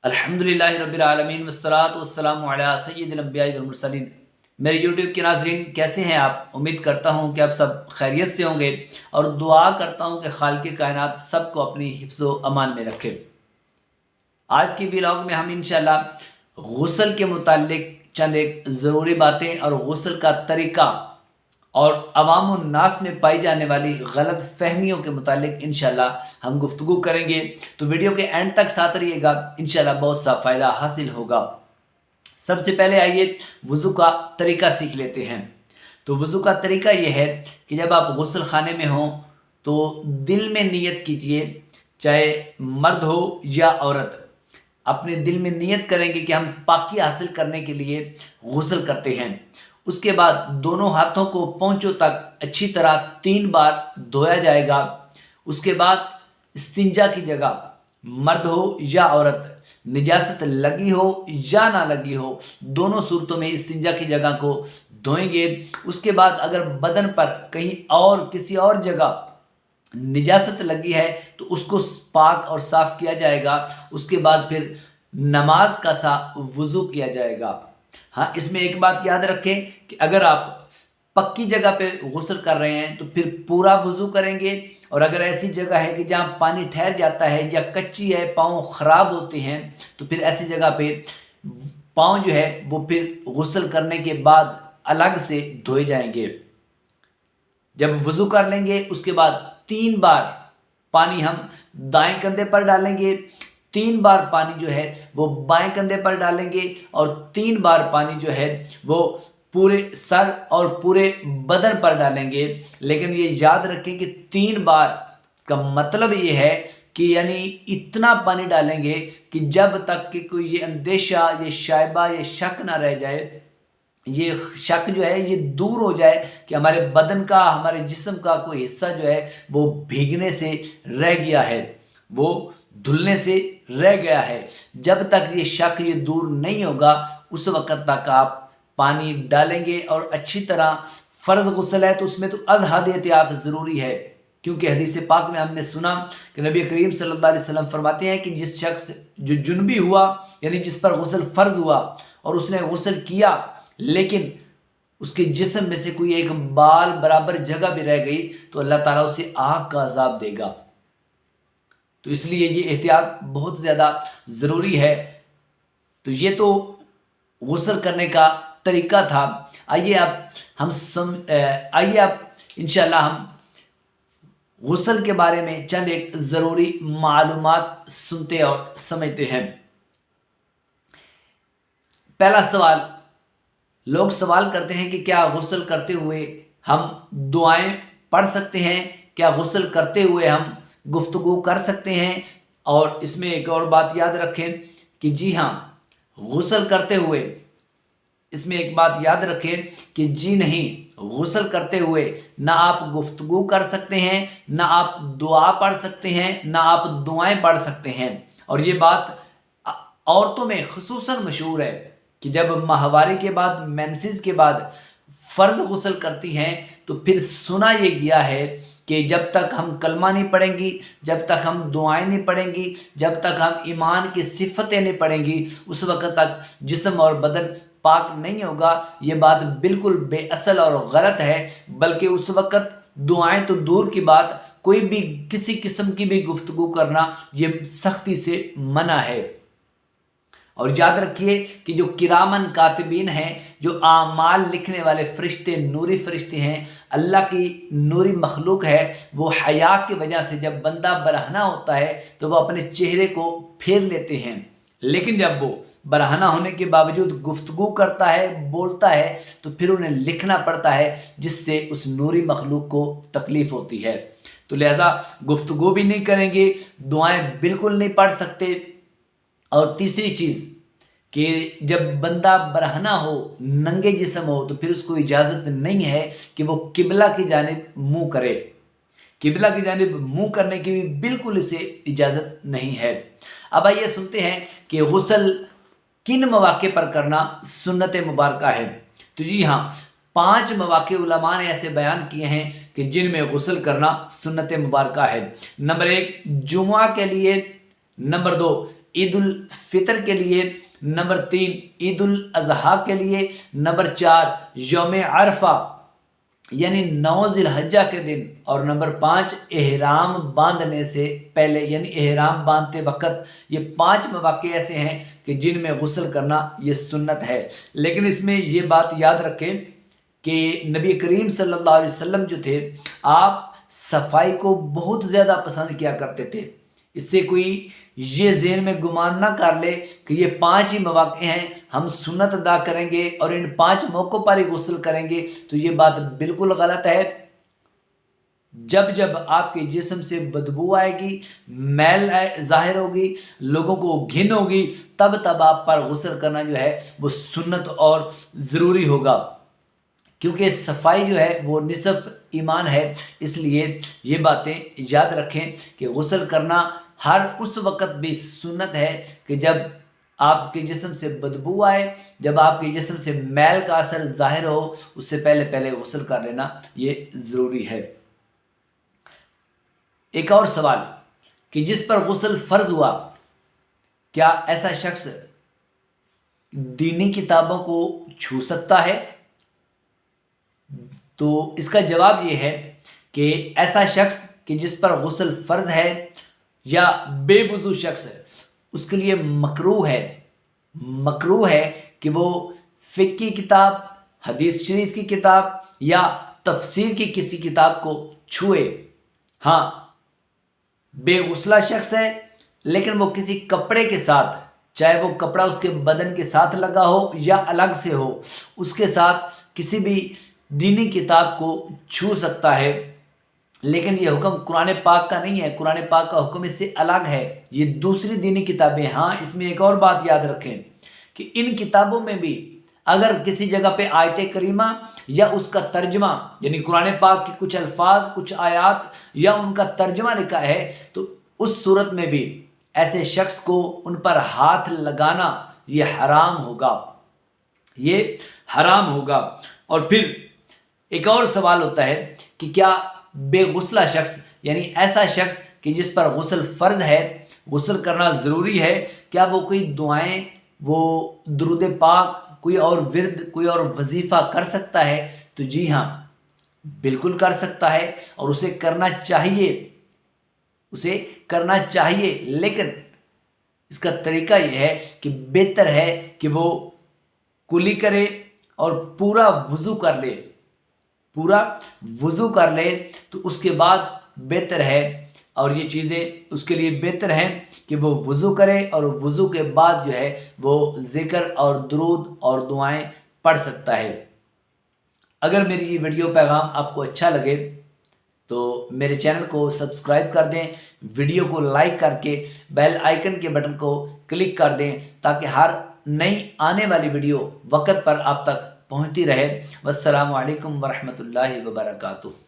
अल्हम्दुलिल्लाहि रब्बिल आलमीन वस्सलातु वस्सलामु अला सय्यिदिल अंबिया'i वल मुरसलीन। मेरे YouTube के नाज़रीन कैसे हैं आप? उम्मीद करता हूँ कि आप सब खैरियत से होंगे और दुआ करता हूँ कि खालिक़े कायनात सबको अपनी हिफ्ज़ व अमान में रखे। आज की व्लॉग में हम इंशाल्लाह गुस्ल के मुताल्लिक चंद एक ज़रूरी बातें और गुस्ल का तरीका और अवामुन नास में पाई जाने वाली गलत फहमियों के मुतालिक इंशाल्लाह हम गुफ्तगू करेंगे। तो वीडियो के एंड तक साथ रहिएगा, इंशाल्लाह बहुत सा फ़ायदा हासिल होगा। सबसे पहले आइए वज़ू का तरीका सीख लेते हैं। तो वज़ू का तरीका ये है कि जब आप गुस्ल खाने में हों तो दिल में नियत कीजिए, चाहे मर्द हो या औरत, अपने दिल में नियत करेंगे कि हम पाकी हासिल करने के लिए गुस्ल करते हैं। उसके बाद दोनों हाथों को पहुँचों तक अच्छी तरह 3 बार धोया जाएगा। उसके बाद इस्तिंजा की जगह मर्द हो या औरत, निजासत लगी हो या ना लगी हो, दोनों सूरतों में इस्तिंजा की जगह को धोएंगे। उसके बाद अगर बदन पर कहीं और किसी और जगह निजासत लगी है तो उसको पाक और साफ़ किया जाएगा। उसके बाद फिर नमाज का सा वज़ू किया जाएगा। हाँ, इसमें एक बात याद रखें कि अगर आप पक्की जगह पे गुस्ल कर रहे हैं तो फिर पूरा वज़ू करेंगे, और अगर ऐसी जगह है कि जहाँ पानी ठहर जाता है या कच्ची है, पाँव ख़राब होते हैं, तो फिर ऐसी जगह पे पाँव जो है वो फिर गुस्ल करने के बाद अलग से धोए जाएंगे। जब वज़ू कर लेंगे उसके बाद 3 बार पानी हम दाएं कंधे पर डालेंगे, 3 बार पानी जो है वो बाएं कंधे पर डालेंगे, और 3 बार पानी जो है वो पूरे सर और पूरे बदन पर डालेंगे। लेकिन ये याद रखें कि 3 बार का मतलब ये है कि यानी इतना पानी डालेंगे कि जब तक कि कोई ये अंदेशा, ये शायबा, ये शक ना रह जाए, ये शक जो है ये दूर हो जाए कि हमारे बदन का, हमारे जिस्म का कोई हिस्सा जो है वो भीगने से रह गया है, वो धुलने से रह गया है। जब तक ये शक ये दूर नहीं होगा उस वक़्त तक आप पानी डालेंगे। और अच्छी तरह फ़र्ज़ गुस्ल है तो उसमें तो अज़हद एहतियात ज़रूरी है, क्योंकि हदीस पाक में हमने सुना कि नबी करीम सल्लल्लाहु अलैहि वसल्लम फरमाते हैं कि जिस शख्स जो जुनबी हुआ, यानी जिस पर गुस्ल फ़र्ज़ हुआ और उसने गुस्ल किया लेकिन उसके जिस्म में से कोई एक बाल बराबर जगह भी रह गई तो अल्लाह ताला उसे आग का अज़ाब देगा। तो इसलिए ये एहतियात बहुत ज़्यादा ज़रूरी है। तो ये तो गुस्ल करने का तरीका था। आइए आप इंशाल्लाह हम गुस्ल के बारे में चंद एक ज़रूरी मालूमात सुनते और समझते हैं। पहला सवाल, लोग सवाल करते हैं कि क्या गुस्ल करते हुए हम दुआएं पढ़ सकते हैं? क्या गुस्ल करते हुए हम गुफ्तगू कर सकते हैं? और इसमें एक और बात याद रखें कि जी हाँ, गुस्ल करते हुए, इसमें एक बात याद रखें कि जी नहीं, गुस्ल करते हुए ना आप गुफ्तगू कर सकते हैं, ना आप दुआ पढ़ सकते हैं, ना आप दुआएं पढ़ सकते हैं। और ये बात औरतों में खुसूसन मशहूर है कि जब माहवारी के बाद, मेंसेस के बाद फ़र्ज़ गुस्ल करती हैं तो फिर सुना ये गया है कि जब तक हम कलमा नहीं पढ़ेंगी, जब तक हम दुआएं नहीं पढ़ेंगी, जब तक हम ईमान की सिफ़तें नहीं पढ़ेंगी, उस वक़्त तक जिस्म और बदन पाक नहीं होगा। ये बात बिल्कुल बेअसल और गलत है, बल्कि उस वक़्त दुआएं तो दूर की बात, कोई भी किसी किस्म की भी गुफ्तगू करना ये सख्ती से मना है। और याद रखिए कि जो किरामन कातिबीन हैं, जो आमाल लिखने वाले फ़रिश्ते, नूरी फ़रिश्ते हैं, अल्लाह की नूरी मखलूक है, वो हया की वजह से जब बंदा बरहना होता है तो वो अपने चेहरे को फेर लेते हैं। लेकिन जब वो बरहना होने के बावजूद गुफ्तगू करता है, बोलता है, तो फिर उन्हें लिखना पड़ता है, जिससे उस नूरी मखलूक को तकलीफ़ होती है। तो लिहाजा गुफ्तगू भी नहीं करेंगे, दुआएं बिल्कुल नहीं पढ़ सकते। और तीसरी चीज़ कि जब बंदा बरहना हो, नंगे जिस्म हो, तो फिर उसको इजाज़त नहीं है कि वो किबला की जानिब मुँह करे। किबला की जानिब मुँह करने की भी बिल्कुल इसे इजाज़त नहीं है। अब आइए सुनते हैं कि गुस्ल किन मौक़े पर करना सुन्नत मुबारका है। तो जी हाँ, 5 मौक़े उलमा ने ऐसे बयान किए हैं कि जिनमें गुस्ल करना सुन्नत मुबारका है। नंबर 1 जुमा के लिए, नंबर 2 ईद उल फितर के लिए, नंबर 3 ईद उल अजहा के लिए, नंबर 4 यौम अरफा यानी 9 ज़िलहज्जा के दिन, और नंबर 5 एहराम बांधने से पहले यानी एहराम बांधते वक्त। ये 5 मौके ऐसे हैं कि जिनमें गुस्ल करना ये सुन्नत है। लेकिन इसमें ये बात याद रखें कि नबी करीम सल्लल्लाहु अलैहि वसल्लम जो थे, आप सफाई को बहुत ज़्यादा पसंद किया करते थे। इससे कोई ये ज़हन में गुमान ना कर ले कि ये 5 ही मौके हैं, हम सुन्नत अदा करेंगे और इन 5 मौक़ों पर ही गुस्ल करेंगे, तो ये बात बिल्कुल गलत है। जब जब आपके जिस्म से बदबू आएगी, मैल ज़ाहिर होगी, लोगों को घिन होगी, तब तब आप पर गुस्ल करना जो है वो सुन्नत और ज़रूरी होगा, क्योंकि सफाई जो है वो निसफ़ ईमान है। इसलिए ये बातें याद रखें कि गुस्ल करना हर उस वक़्त भी सुन्नत है कि जब आपके जिस्म से बदबू आए, जब आपके जिस्म से मैल का असर ज़ाहिर हो, उससे पहले पहले गुस्ल कर लेना ये ज़रूरी है। एक और सवाल कि जिस पर गुस्ल फ़र्ज़ हुआ, क्या ऐसा शख्स दीनी किताबों को छू सकता है? तो इसका जवाब ये है कि ऐसा शख्स कि जिस पर गुस्ल फ़र्ज़ है या बेवुज़ू शख्स है, उसके लिए मकरूह है कि वो फ़िक़्ह की किताब, हदीस शरीफ की किताब या तफसीर की किसी किताब को छुए। हाँ, बेगुस्ला शख्स है लेकिन वो किसी कपड़े के साथ, चाहे वो कपड़ा उसके बदन के साथ लगा हो या अलग से हो, उसके साथ किसी भी दीनी किताब को छू सकता है। लेकिन ये हुक्म कुरान पाक का नहीं है, कुरान पाक का हुक्म इससे अलग है, ये दूसरी दीनी किताबें। हाँ, इसमें एक और बात याद रखें कि इन किताबों में भी अगर किसी जगह पे आयत करीमा या उसका तर्जमा यानी कुरान पाक के कुछ अल्फाज, कुछ आयात या उनका तर्जमा लिखा है, तो उस सूरत में भी ऐसे शख्स को उन पर हाथ लगाना ये हराम होगा, ये हराम होगा। और फिर एक और सवाल होता है कि क्या बेगुस्ला शख्स यानी ऐसा शख्स कि जिस पर गुस्ल फ़र्ज़ है, गुस्ल करना ज़रूरी है, क्या वो कोई दुआएं, वो दुरूद पाक, कोई और विरद, कोई और वजीफ़ा कर सकता है? तो जी हाँ, बिल्कुल कर सकता है और उसे करना चाहिए, लेकिन इसका तरीका यह है कि बेहतर है कि वो कुली करे और पूरा वज़ू कर ले, तो उसके बाद बेहतर है। और ये चीज़ें उसके लिए बेहतर हैं कि वो वज़ू करे और वज़ू के बाद जो है वो ज़िक्र और दुरूद और दुआएं पढ़ सकता है। अगर मेरी ये वीडियो पैगाम आपको अच्छा लगे तो मेरे चैनल को सब्सक्राइब कर दें, वीडियो को लाइक करके बेल आइकन के बटन को क्लिक कर दें, ताकि हर नई आने वाली वीडियो वक्त पर आप तक पहुंचती रहे। वस्सलामु अलैकुम वरहमतुल्लाहि वबरकातुहू।